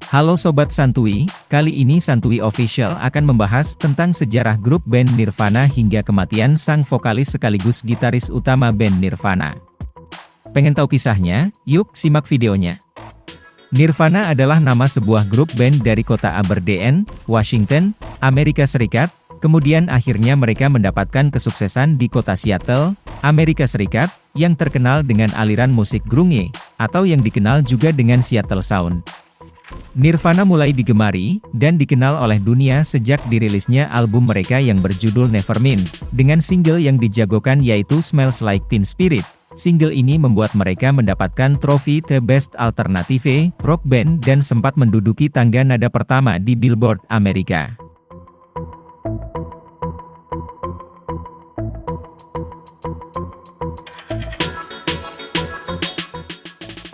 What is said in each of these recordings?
Halo Sobat Santuy, kali ini Santuy Official akan membahas tentang sejarah grup band Nirvana hingga kematian sang vokalis sekaligus gitaris utama band Nirvana. Pengen tahu kisahnya? Yuk simak videonya. Nirvana adalah nama sebuah grup band dari kota Aberdeen, Washington, Amerika Serikat, kemudian akhirnya mereka mendapatkan kesuksesan di kota Seattle, Amerika Serikat, yang terkenal dengan aliran musik grunge, atau yang dikenal juga dengan Seattle Sound. Nirvana mulai digemari dan dikenal oleh dunia sejak dirilisnya album mereka yang berjudul Nevermind, dengan single yang dijagokan yaitu Smells Like Teen Spirit. Single ini membuat mereka mendapatkan trofi The Best Alternative Rock Band dan sempat menduduki tangga nada pertama di Billboard Amerika.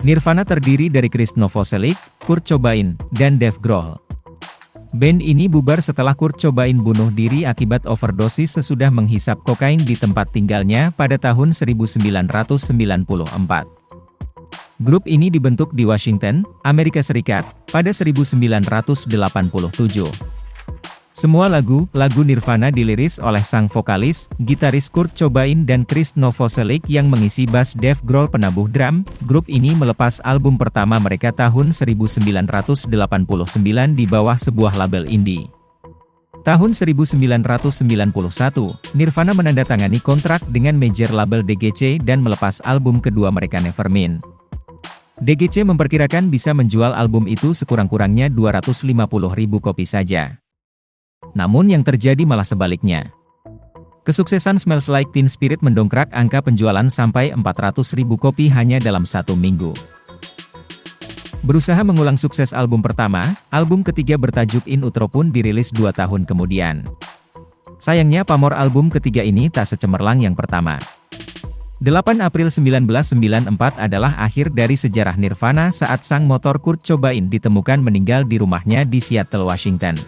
Nirvana terdiri dari Chris Novoselic, Kurt Cobain, dan Dave Grohl. Band ini bubar setelah Kurt Cobain bunuh diri akibat overdosis sesudah menghisap kokain di tempat tinggalnya pada tahun 1994. Grup ini dibentuk di Washington, Amerika Serikat, pada 1987. Semua lagu Nirvana diliris oleh sang vokalis, gitaris Kurt Cobain dan Chris Novoselic yang mengisi bass Dave Grohl penabuh drum. Grup ini melepas album pertama mereka tahun 1989 di bawah sebuah label indie. Tahun 1991, Nirvana menandatangani kontrak dengan major label DGC dan melepas album kedua mereka Nevermind. DGC memperkirakan bisa menjual album itu sekurang-kurangnya 250.000 kopi saja. Namun yang terjadi malah sebaliknya. Kesuksesan Smells Like Teen Spirit mendongkrak angka penjualan sampai 400.000 kopi hanya dalam satu minggu. Berusaha mengulang sukses album pertama, album ketiga bertajuk In Utero pun dirilis 2 tahun kemudian. Sayangnya pamor album ketiga ini tak secemerlang yang pertama. 8 April 1994 adalah akhir dari sejarah Nirvana saat sang motor Kurt Cobain ditemukan meninggal di rumahnya di Seattle, Washington.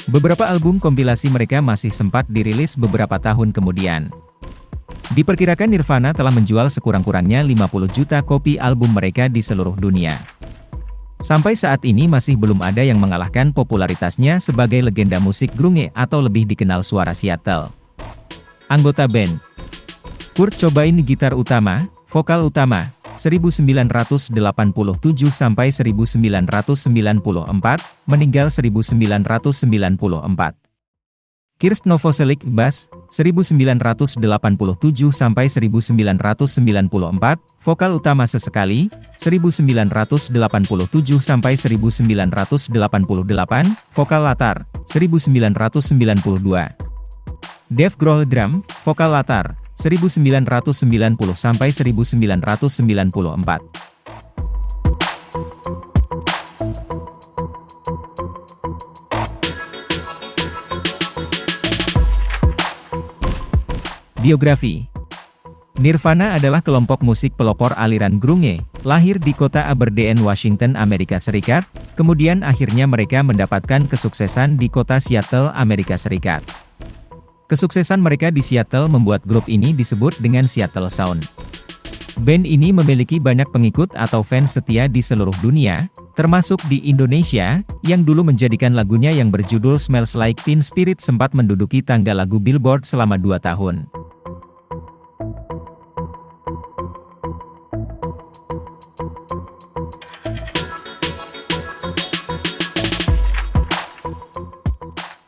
Beberapa album kompilasi mereka masih sempat dirilis beberapa tahun kemudian. Diperkirakan Nirvana telah menjual sekurang-kurangnya 50 juta kopi album mereka di seluruh dunia. Sampai saat ini masih belum ada yang mengalahkan popularitasnya sebagai legenda musik grunge atau lebih dikenal suara Seattle. Anggota band: Kurt Cobain gitar utama, vokal utama, 1987 sampai 1994, meninggal 1994. Chris Novoselic bass, 1987 sampai 1994, vokal utama sesekali, 1987 sampai 1988, vokal latar, 1992. Dave Grohl drum, vokal latar, 1990 sampai 1994. Biografi. Nirvana adalah kelompok musik pelopor aliran grunge, lahir di kota Aberdeen, Washington, Amerika Serikat, kemudian akhirnya mereka mendapatkan kesuksesan di kota Seattle, Amerika Serikat. Kesuksesan mereka di Seattle membuat grup ini disebut dengan Seattle Sound. Band ini memiliki banyak pengikut atau fans setia di seluruh dunia, termasuk di Indonesia, yang dulu menjadikan lagunya yang berjudul Smells Like Teen Spirit sempat menduduki tangga lagu Billboard selama 2 tahun.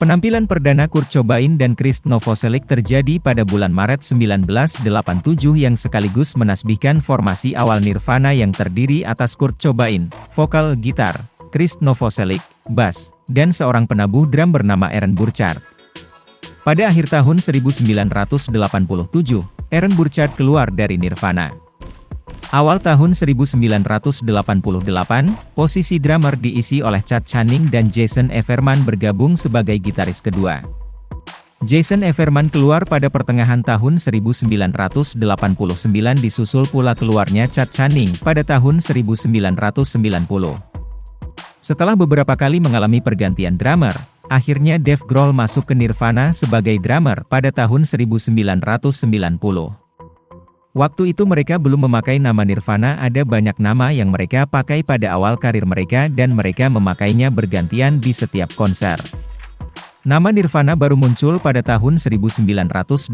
Penampilan perdana Kurt Cobain dan Chris Novoselic terjadi pada bulan Maret 1987 yang sekaligus menasbihkan formasi awal Nirvana yang terdiri atas Kurt Cobain, vokal gitar, Chris Novoselic, bass, dan seorang penabuh drum bernama Aaron Burchard. Pada akhir tahun 1987, Aaron Burchard keluar dari Nirvana. Awal tahun 1988, posisi drummer diisi oleh Chad Channing dan Jason Everman bergabung sebagai gitaris kedua. Jason Everman keluar pada pertengahan tahun 1989 disusul pula keluarnya Chad Channing pada tahun 1990. Setelah beberapa kali mengalami pergantian drummer, akhirnya Dave Grohl masuk ke Nirvana sebagai drummer pada tahun 1990. Waktu itu mereka belum memakai nama Nirvana, ada banyak nama yang mereka pakai pada awal karir mereka dan mereka memakainya bergantian di setiap konser. Nama Nirvana baru muncul pada tahun 1988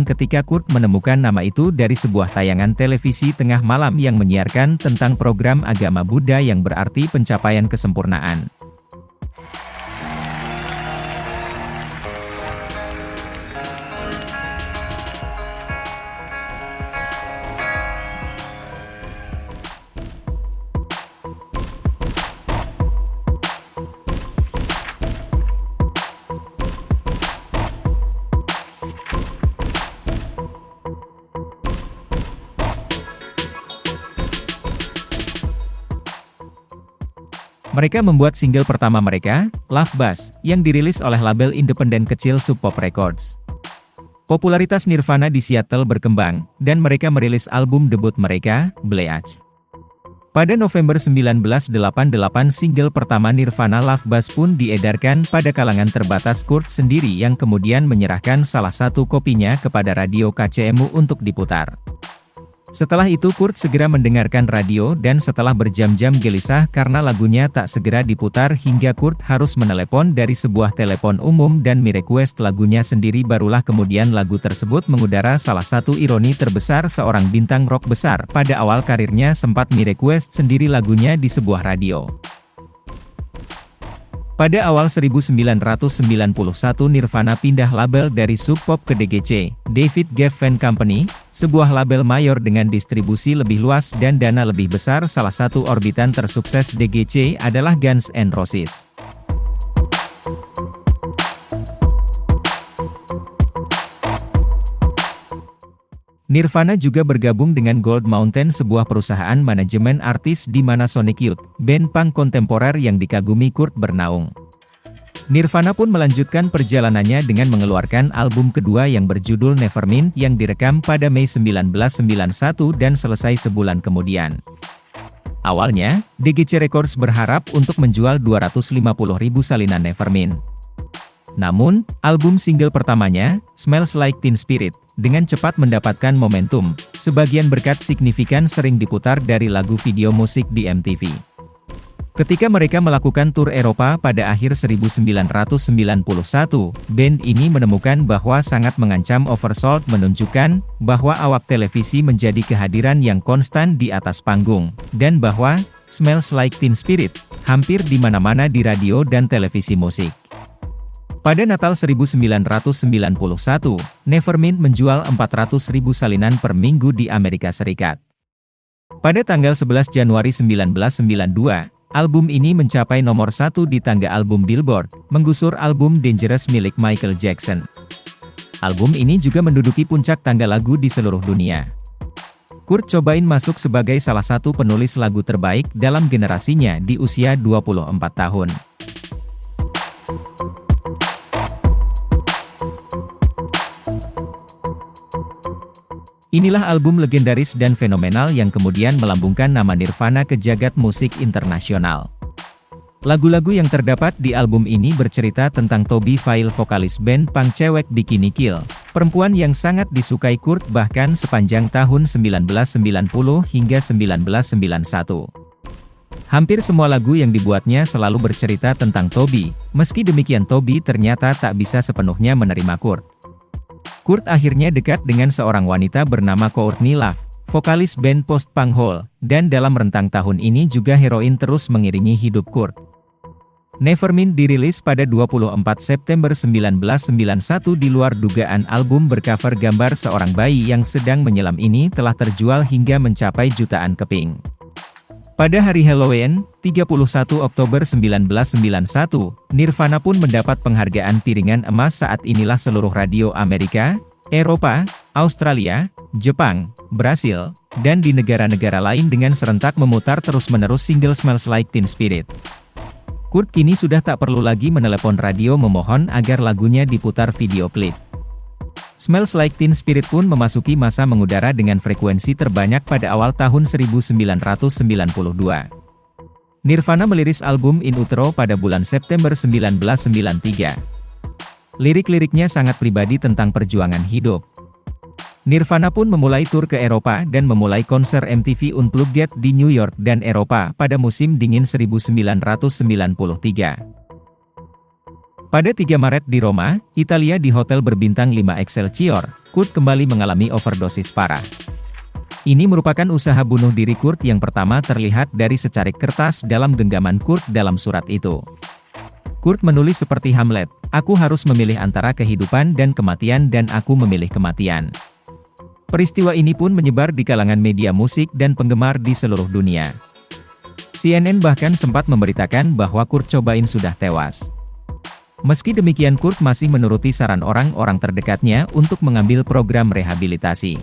ketika Kurt menemukan nama itu dari sebuah tayangan televisi tengah malam yang menyiarkan tentang program agama Buddha yang berarti pencapaian kesempurnaan. Mereka membuat single pertama mereka, Love Buzz, yang dirilis oleh label independen kecil Sub Pop Records. Popularitas Nirvana di Seattle berkembang, dan mereka merilis album debut mereka, Bleach. Pada November 1988 single pertama Nirvana Love Buzz pun diedarkan pada kalangan terbatas. Kurt sendiri yang kemudian menyerahkan salah satu kopinya kepada radio KCMU untuk diputar. Setelah itu Kurt segera mendengarkan radio dan setelah berjam-jam gelisah karena lagunya tak segera diputar hingga Kurt harus menelepon dari sebuah telepon umum dan merequest lagunya sendiri, barulah kemudian lagu tersebut mengudara. Salah satu ironi terbesar seorang bintang rock besar pada awal karirnya sempat merequest sendiri lagunya di sebuah radio. Pada awal 1991 Nirvana pindah label dari Sub Pop ke DGC, David Geffen Company, sebuah label mayor dengan distribusi lebih luas dan dana lebih besar. Salah satu orbitan tersukses DGC adalah Guns N' Roses. Nirvana juga bergabung dengan Gold Mountain, sebuah perusahaan manajemen artis di mana Sonic Youth, band punk kontemporer yang dikagumi Kurt, bernaung. Nirvana pun melanjutkan perjalanannya dengan mengeluarkan album kedua yang berjudul Nevermind yang direkam pada Mei 1991 dan selesai sebulan kemudian. Awalnya, DGC Records berharap untuk menjual 250.000 salinan Nevermind. Namun, album single pertamanya, Smells Like Teen Spirit, dengan cepat mendapatkan momentum, sebagian berkat signifikan sering diputar dari lagu video musik di MTV. Ketika mereka melakukan tur Eropa pada akhir 1991, band ini menemukan bahwa sangat mengancam oversold, menunjukkan bahwa awak televisi menjadi kehadiran yang konstan di atas panggung, dan bahwa Smells Like Teen Spirit hampir di mana-mana di radio dan televisi musik. Pada Natal 1991, Nevermind menjual 400.000 salinan per minggu di Amerika Serikat. Pada tanggal 11 Januari 1992, album ini mencapai nomor 1 di tangga album Billboard, menggusur album Dangerous milik Michael Jackson. Album ini juga menduduki puncak tangga lagu di seluruh dunia. Kurt Cobain masuk sebagai salah satu penulis lagu terbaik dalam generasinya di usia 24 tahun. Inilah album legendaris dan fenomenal yang kemudian melambungkan nama Nirvana ke jagat musik internasional. Lagu-lagu yang terdapat di album ini bercerita tentang Toby Fail, vokalis band punk cewek Bikini Kill, perempuan yang sangat disukai Kurt bahkan sepanjang tahun 1990 hingga 1991. Hampir semua lagu yang dibuatnya selalu bercerita tentang Toby, meski demikian Toby ternyata tak bisa sepenuhnya menerima Kurt. Kurt akhirnya dekat dengan seorang wanita bernama Courtney Love, vokalis band post-punk Hole, dan dalam rentang tahun ini juga heroin terus mengiringi hidup Kurt. Nevermind dirilis pada 24 September 1991 di luar dugaan. Album bercover gambar seorang bayi yang sedang menyelam ini telah terjual hingga mencapai jutaan keping. Pada hari Halloween, 31 Oktober 1991, Nirvana pun mendapat penghargaan piringan emas. Saat inilah seluruh radio Amerika, Eropa, Australia, Jepang, Brasil, dan di negara-negara lain dengan serentak memutar terus-menerus single Smells Like Teen Spirit. Kurt kini sudah tak perlu lagi menelepon radio memohon agar lagunya diputar video klip. Smells Like Teen Spirit pun memasuki masa mengudara dengan frekuensi terbanyak pada awal tahun 1992. Nirvana meliris album In Utero pada bulan September 1993. Lirik-liriknya sangat pribadi tentang perjuangan hidup. Nirvana pun memulai tur ke Eropa dan memulai konser MTV Unplugged di New York dan Eropa pada musim dingin 1993. Pada 3 Maret di Roma, Italia di hotel berbintang 5 Excelsior, Kurt kembali mengalami overdosis parah. Ini merupakan usaha bunuh diri Kurt yang pertama terlihat dari secarik kertas dalam genggaman Kurt dalam surat itu. Kurt menulis seperti Hamlet, "Aku harus memilih antara kehidupan dan kematian dan aku memilih kematian." Peristiwa ini pun menyebar di kalangan media musik dan penggemar di seluruh dunia. CNN bahkan sempat memberitakan bahwa Kurt Cobain sudah tewas. Meski demikian Kurt masih menuruti saran orang-orang terdekatnya untuk mengambil program rehabilitasi.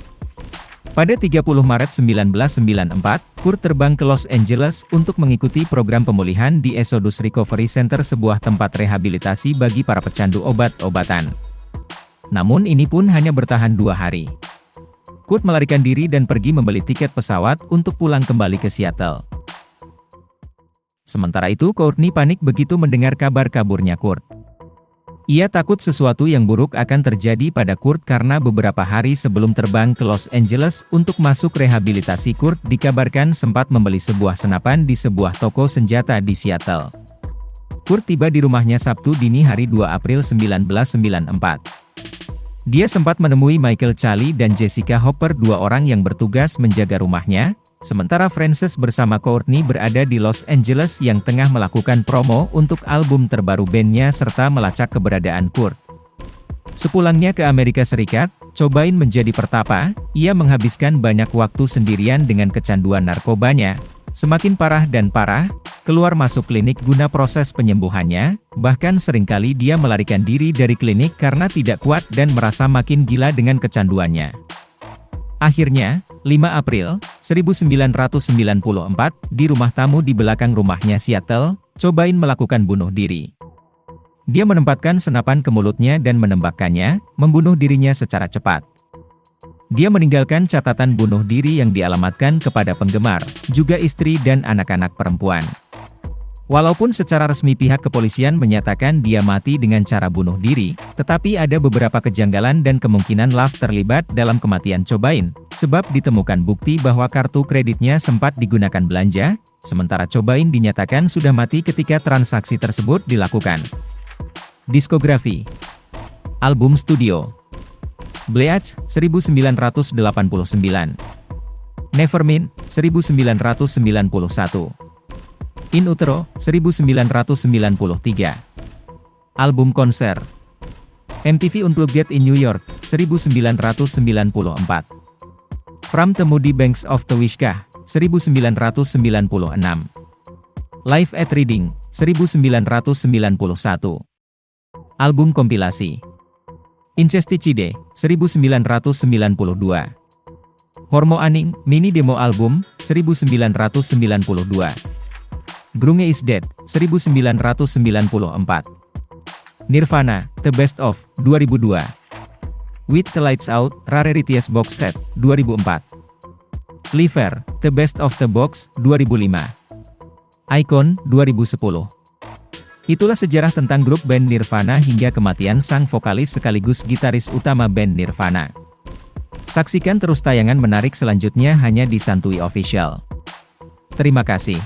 Pada 30 Maret 1994, Kurt terbang ke Los Angeles untuk mengikuti program pemulihan di Exodus Recovery Center, sebuah tempat rehabilitasi bagi para pecandu obat-obatan. Namun ini pun hanya bertahan 2 hari. Kurt melarikan diri dan pergi membeli tiket pesawat untuk pulang kembali ke Seattle. Sementara itu Courtney panik begitu mendengar kabar kaburnya Kurt. Ia takut sesuatu yang buruk akan terjadi pada Kurt karena beberapa hari sebelum terbang ke Los Angeles untuk masuk rehabilitasi, Kurt dikabarkan sempat membeli sebuah senapan di sebuah toko senjata di Seattle. Kurt tiba di rumahnya Sabtu dini hari 2 April 1994. Dia sempat menemui Michael Charlie dan Jessica Hopper, 2 orang yang bertugas menjaga rumahnya, sementara Frances bersama Courtney berada di Los Angeles yang tengah melakukan promo untuk album terbaru bandnya serta melacak keberadaan Kurt. Sepulangnya ke Amerika Serikat, Cobain menjadi pertapa, ia menghabiskan banyak waktu sendirian dengan kecanduan narkobanya, semakin parah dan parah, keluar masuk klinik guna proses penyembuhannya, bahkan seringkali dia melarikan diri dari klinik karena tidak kuat dan merasa makin gila dengan kecanduannya. Akhirnya, 5 April 1994, di rumah tamu di belakang rumahnya Seattle, Cobain melakukan bunuh diri. Dia menempatkan senapan ke mulutnya dan menembakkannya, membunuh dirinya secara cepat. Dia meninggalkan catatan bunuh diri yang dialamatkan kepada penggemar, juga istri dan anak-anak perempuan. Walaupun secara resmi pihak kepolisian menyatakan dia mati dengan cara bunuh diri, tetapi ada beberapa kejanggalan dan kemungkinan Love terlibat dalam kematian Cobain, sebab ditemukan bukti bahwa kartu kreditnya sempat digunakan belanja, sementara Cobain dinyatakan sudah mati ketika transaksi tersebut dilakukan. Diskografi. Album studio. Bleach, 1989. Nevermind, 1991. In Utero, 1993. Album konser. MTV Unplugged in New York, 1994. From the Moody Banks of the Wishkah, 1996. Live at Reading, 1991. Album kompilasi. Incesticide, 1992. Hormo Aning, mini demo album, 1992. Grunge is Dead, 1994. Nirvana, The Best Of, 2002. With the Lights Out, Rarities Box Set, 2004. Sliver, The Best of the Box, 2005. Icon, 2010. Itulah sejarah tentang grup band Nirvana hingga kematian sang vokalis sekaligus gitaris utama band Nirvana. Saksikan terus tayangan menarik selanjutnya hanya di Santuy Official. Terima kasih.